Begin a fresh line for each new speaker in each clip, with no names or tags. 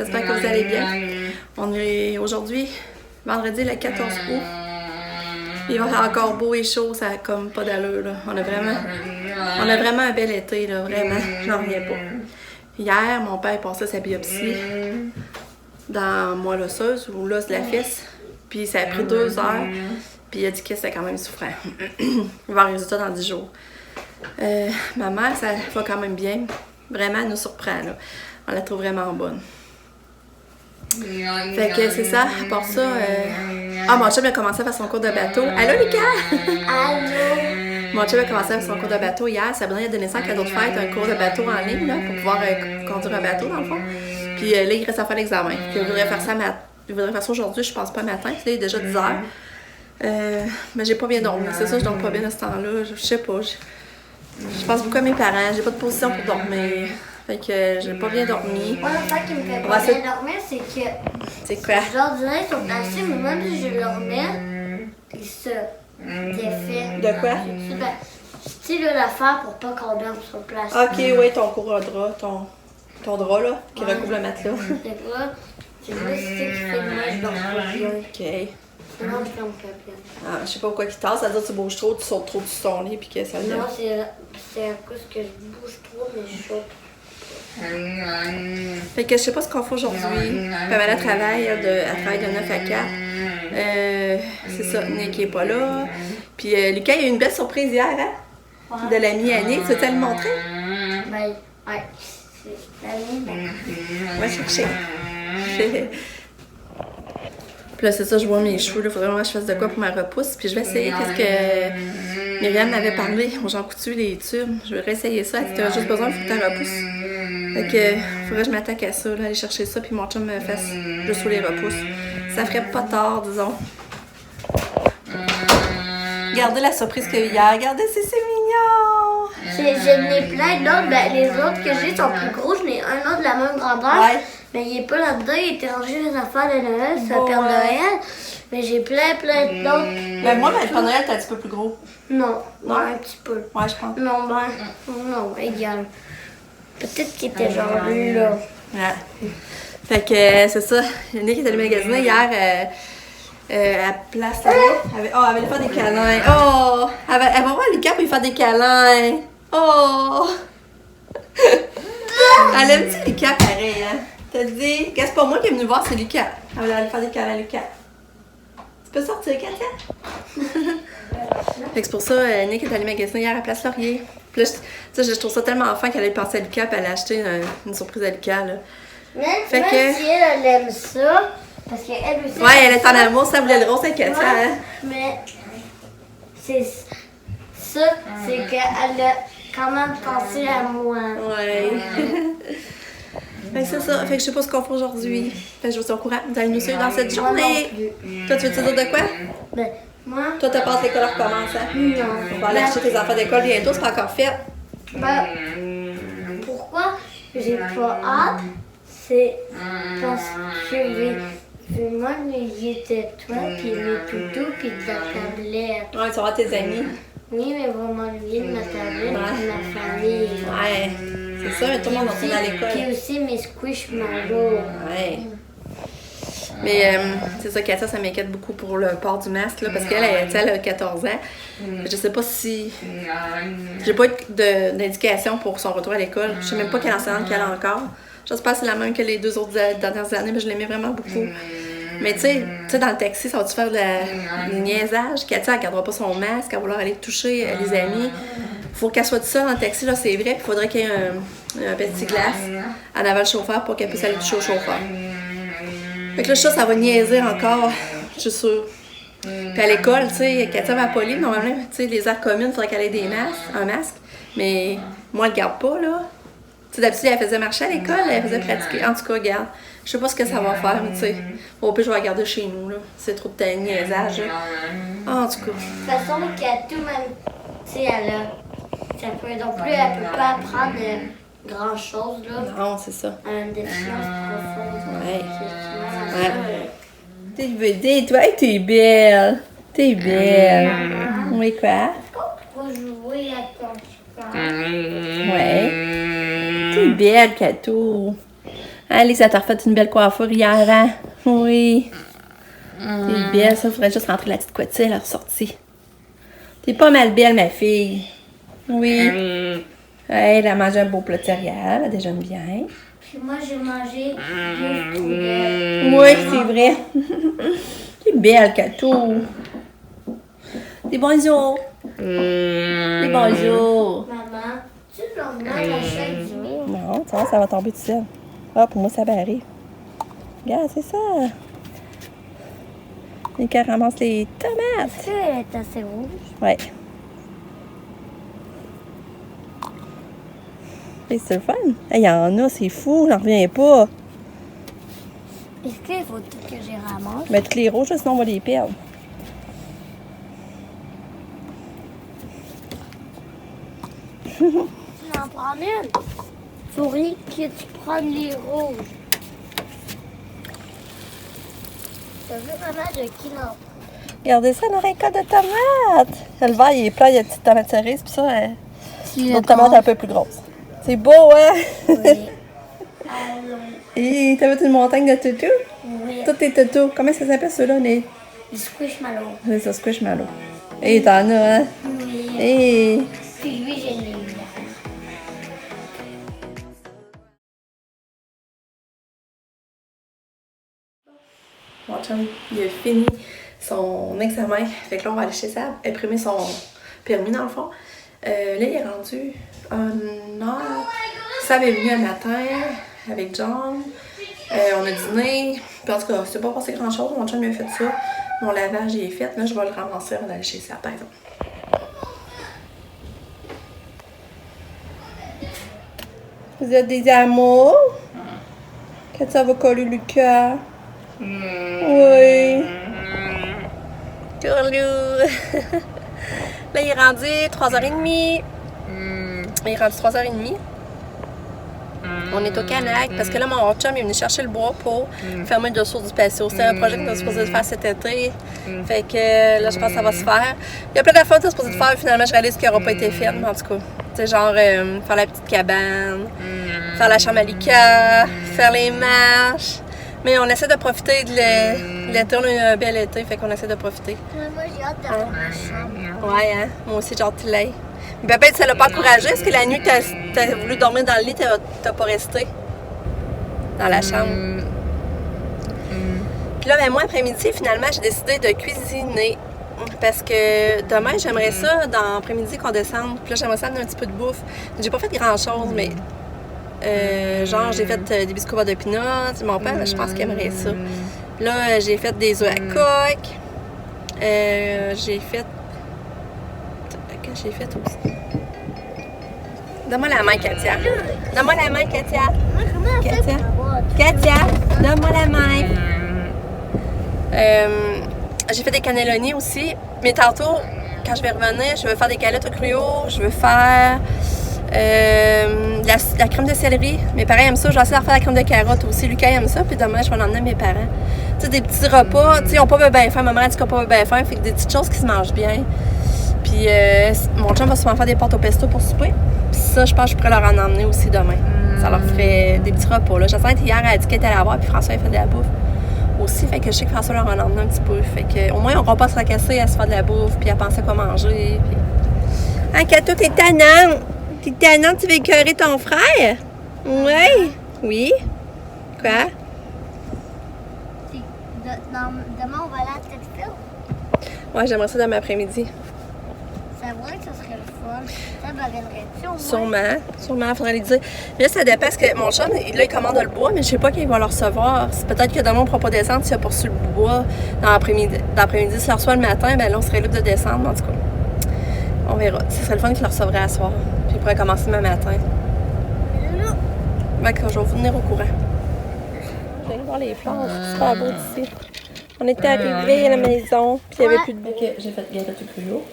J'espère que vous allez bien. On est aujourd'hui, vendredi le 14 août. Il va faire encore beau et chaud, ça a comme pas d'allure, là. On a vraiment un bel été, là, vraiment. J'en reviens pas. Hier, mon père passait sa biopsie dans moelle osseuse ou l'os de la fesse. Puis ça a pris 2 heures. Puis il a dit que c'était quand même souffrant. Il va avoir un résultat dans 10 jours. Ma mère, ça va quand même bien. Vraiment, elle nous surprend, là. On la trouve vraiment bonne. Fait que c'est ça, à part ça... mon chum a commencé à faire son cours de bateau. Allô, Lucas!
Allô!
Mon chum a commencé à faire son cours de bateau hier. Sabrina a donné ça en cadeau de fête, un cours de bateau en ligne, là, pour pouvoir conduire un bateau, dans le fond. Puis là, il reste à faire l'examen. Puis il voudrait faire ça aujourd'hui, je pense pas matin. Là, il est déjà 10 heures. Mais j'ai pas bien dormi. C'est ça, je dors pas bien à ce temps-là. Je sais pas. Je pense beaucoup à mes parents. J'ai pas de position pour dormir. Fait que j'ai pas bien dormi.
Moi, l'affaire qui me fait pas bien dormir, c'est que...
C'est quoi?
Je leur dirais qu'ils sont assis, mais même si je leur mets, ils se défait.
De quoi?
Tu sais, là, l'affaire pour pas qu'on dorme sur place.
Ok, oui, ton couvre drap, ton drap, là, qui recouvre le matelas.
C'est vrai, c'est ça qui fait que moi, je dors pas bien.
Ok.
Sinon, je dors pas bien.
Je sais pas pourquoi il tasse, ça veut dire que tu bouges trop, tu sautes trop sur ton lit, puis que ça le
Non, c'est à cause que je bouge trop, mais je saute.
Fait que je sais pas ce qu'on fait aujourd'hui. Pamela travaille, elle travaille de 9 à 4. C'est ça, Nick est pas là. Puis Lucas, il y a eu une belle surprise hier, hein? Ouais. De l'ami Annick, tu veux-tu le montrer?
Ben, ouais. C'est l'ami, ben.
On va chercher. Puis là, c'est ça, je vois mes cheveux, là. Faudrait vraiment que je fasse de quoi pour ma repousse. Puis je vais essayer qu'est-ce que Myriam m'avait parlé aux Jean Coutu, les tubes. Je vais réessayer ça. Si t'as juste besoin, il faut que tu repousses. Fait que faudrait que je m'attaque à ça, là, aller chercher ça, puis mon chum me fasse juste sous les repousses. Ça ferait pas tard, disons. Regardez la surprise qu'il y a eu hier. Regardez, c'est mignon!
J'en ai plein d'autres. Ben, les autres que j'ai sont plus gros. J'en ai un autre de la même grandeur.
Ouais.
Mais il est pas là-dedans. Il était rangé les affaires de Noël. C'est le Père Noël. Mais j'ai plein d'autres.
Ben moi, le Père Noël, t'es un petit peu plus gros.
Non.
Non?
Un petit peu.
Ouais, je pense.
Non, égal. Peut-être qu'il était genre là.
Ouais. Fait que c'est ça. Nick est allé magasiner hier. À Place elle allait faire des câlins. Oh! Elle va voir Lucas pour lui faire des câlins. Oh! Elle aime-tu Lucas pareil, hein? T'as dit, c'est pas moi qui est venu voir, c'est Lucas. Elle va aller faire des câlins à Lucas. Tu peux sortir, Katia? Fait que c'est pour ça, Nick est allé magasiner hier à Place Laurier. Puis là, je trouve ça tellement fin qu'elle allait penser à Lucas et elle a acheté une surprise à Lucas, là.
Même si elle aime ça, parce qu'elle aussi...
Ouais, elle est en amour, ça voulait le rose avec Katia, hein?
Mais c'est ça, c'est qu'elle a quand même pensé à moi.
Ouais. Fait que c'est ça. Fait que je sais pas ce qu'on fait aujourd'hui. Fait que je vous suis au courant. Vous allez nous suivre dans cette journée. Toi, tu veux te dire de quoi?
Ben, moi...
Toi, t'as pas hâte l'école recommence, hein?
Non.
On va aller acheter tes enfants d'école bientôt, c'est pas encore fait.
Ben, pourquoi j'ai pas hâte? C'est parce que je vais m'ennuyer de toi, puis les toutous, puis de la tablette.
Ouais, tu vas voir tes amis.
Oui, mais je vais m'ennuyer de ma tablette, de ma famille.
Ouais, c'est ça, mais tout le monde va retourner à l'école.
Puis aussi mes squishmallows.
Ouais. Mais c'est ça, Katia, ça m'inquiète beaucoup pour le port du masque, là, parce qu'elle a 14 ans. Je sais pas si... J'ai pas eu d'indication pour son retour à l'école. Je sais même pas quelle enseignante qu'elle a encore. J'espère que c'est la même que les 2 autres dernières années, mais je l'aimais vraiment beaucoup. Mais tu sais, dans le taxi, ça va-tu faire des niaisages? Katia, elle gardera pas son masque, elle va vouloir aller toucher les amis. Faut qu'elle soit toute seule dans le taxi, là, c'est vrai. Il faudrait qu'il y ait un petit glace en avant le chauffeur pour qu'elle puisse aller toucher au chauffeur. Fait que là, ça va niaiser encore, je suis sûre. Puis à l'école, tu sais, Katia va polie, normalement, tu sais, les aires communes, il faudrait qu'elle ait un masque. Mais moi, elle le garde pas, là. Tu sais, d'habitude, elle faisait marcher à l'école, elle faisait pratiquer. En tout cas, regarde, je sais pas ce que ça va faire, mais tu sais, au pire, je vais la garder chez nous, là. C'est trop de niaisage, là. En tout cas.
De toute façon, Katou, même, tu sais, elle a... non plus, elle peut pas apprendre grand-chose, là.
Non, c'est ça.
Elle a une déficience profonde.
Ouais. T'es belle, toi, t'es belle. T'es belle. Oui, quoi?
Pour jouer à ton sport.
Ouais. T'es belle, Katou. Allez, ça t'a refait une belle coiffure hier, hein? Oui. T'es belle, ça. Faudrait juste rentrer la petite couette, elle est ressortie. T'es pas mal belle, ma fille. Oui. Elle a mangé un beau plat de céréales, elle déjeune bien.
Puis moi, j'ai mangé du poulet.
Oui, c'est vrai. T'es belle, Catou. Dis bonjour. Dis bonjour.
Maman, tu normal la chaîne du mur?
Non, tu vois, ça va tomber tout seul. Ah, pour moi, ça va arriver. Regarde, c'est ça. Et qu'elle ramasse les tomates.
Est-ce qu'elle est assez rouge?
Ouais. Et c'est le fun. Il y en a, c'est fou, j'en reviens pas.
Est-ce qu'il faut tout que j'ai ramasse?
Mais toutes les rouges, sinon on va les perdre.
Tu en prends une? Faudrait que tu prennes les rouges. T'as vu, maman, de qui n'en
Regardez ça, on aurait un cas de tomates. Le vert, il est plein, il y a des petites tomates cerises, puis ça, l'autre tomate un peu plus grosse. C'est beau, hein?
Oui. Allons.
Et t'as vu une montagne de toutous?
Oui.
Tous tes toutous. Comment ça s'appelle ceux-là?
Du squishmallow.
C'est ça, squishmallow. Et t'en as, hein?
Oui.
Et
Puis lui, j'ai les blancs.
mon chum, il a fini son examen. Fait que là, on va aller chez Sab, imprimer son permis dans le fond. Là, il est rendu 1h. Sab est venu un matin avec John. On a dîné. Puis en tout cas, c'est pas passé grand chose. Mon chum il a fait ça. Mon lavage il est fait. Là, je vais le ramasser avant d'aller chez Sab, par exemple. Vous êtes des amours? Quand ça va coller le cœur? Oui. Tourlou. Là, il est rendu 3h30. Il est rendu 3h30. On est au Canac parce que là, mon chum est venu chercher le bois pour fermer le dessous du patio. C'était un projet qu'on était supposé faire cet été. Fait que là, je pense que ça va se faire. Il y a plein d'affaires qu'on était supposé faire. Finalement, je réalise qu'il n'aura pas été fait. Mais en tout cas, tu sais, genre faire la petite cabane, faire la chambre à Lika, faire les marches. Mais on essaie de profiter de l'été. On a eu un bel été, fait qu'on essaie de profiter.
Moi, j'ai hâte d'avoir ma chambre.
Ouais, hein? Moi aussi, j'ai hâte que tu l'aies. Mais peut-être que ça l'a pas encouragé. Est-ce que la nuit, t'as voulu dormir dans le lit, t'as pas resté dans la chambre? Puis là, ben, moi, après-midi, finalement, j'ai décidé de cuisiner. Parce que demain, j'aimerais ça, dans l'après-midi, qu'on descende. Puis là, j'aimerais ça amener un petit peu de bouffe. J'ai pas fait grand-chose, mais... genre, j'ai fait des biscuits beurre de pinot. Mon père, je pense qu'il aimerait ça. Là, j'ai fait des œufs à coque. J'ai fait... Qu'est-ce que j'ai fait aussi? Donne-moi la main, Katia. Donne-moi la main, Katia. Katia. Katia, donne-moi la main. J'ai fait des cannelloni aussi. Mais tantôt, quand je vais revenir, je vais faire des galettes au cruau. Je veux faire... la crème de céleri, mes parents aiment ça. Je vais essayer de faire la crème de carotte aussi. Lucas aime ça, puis demain je vais l'emmener à mes parents. Tu sais, des petits repas, tu sais, ils n'ont pas bien faim. Maman a dit qu'ils n'ont pas bien faim, fait que des petites choses qui se mangent bien. Puis mon chum va souvent faire des pâtes au pesto pour souper. Puis ça, je pense que je pourrais leur en emmener aussi demain. Ça leur ferait des petits repas. Là. J'attends hier, elle a dit qu'elle était allée la voir, puis François a fait de la bouffe aussi. Fait que je sais que François leur en emmener un petit peu. Fait que au moins, on va pas se racasser à se faire de la bouffe, puis à penser à quoi manger. Puis... Hein, Kato, t'es tannante! T'es tannante, tu veux écœurer ton frère? Oui. Oui? Quoi?
Demain, on va aller à Textile.
Ouais, j'aimerais ça demain après-midi.
C'est vrai que ça serait le fun. Ça me reviendrait-tu au moins?
Sûrement, il faudrait lui dire. Mais là, ça dépend parce que mon chum, là, il commande le bois, mais je sais pas quand il va le recevoir. Peut-être que demain, on ne pourra pas descendre s'il a poursu le bois dans l'après-midi. S'il le reçoit le matin, ben là, on serait libre de descendre, en tout cas. On verra. Ce serait le fun qu'il le recevrait à soir. Puis il pourrait commencer demain matin. D'accord, je vais vous tenir au courant. Je vais aller voir les fleurs. C'est super beau ici. On était arrivés à la maison, puis il n'y avait plus de bois. J'ai fait galette au cruau,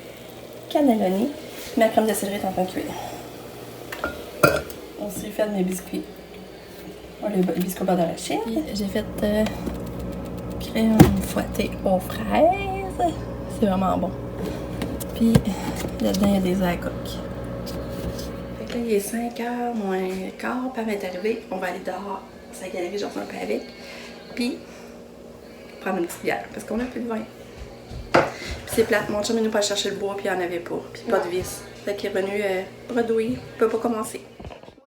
cannelloni, ma crème de céleri est en train de cuire. On s'est fait mes biscuits. Les biscuits beurre d'arachide. J'ai fait crème fouettée aux fraises. C'est vraiment bon. Puis là-dedans, il y a des œufs à coque. Fait que là, il est 5h moins quart, Pam est arrivée. On va aller dehors à la galerie, j'en fais un peu avec. Puis, prendre une petite bière, parce qu'on a plus de vin. Puis c'est plate, mon chum est venu pas chercher le bois, puis il n'y en avait pas. Puis pas de vis. Fait qu'il est revenu bredouille, il peut pas commencer.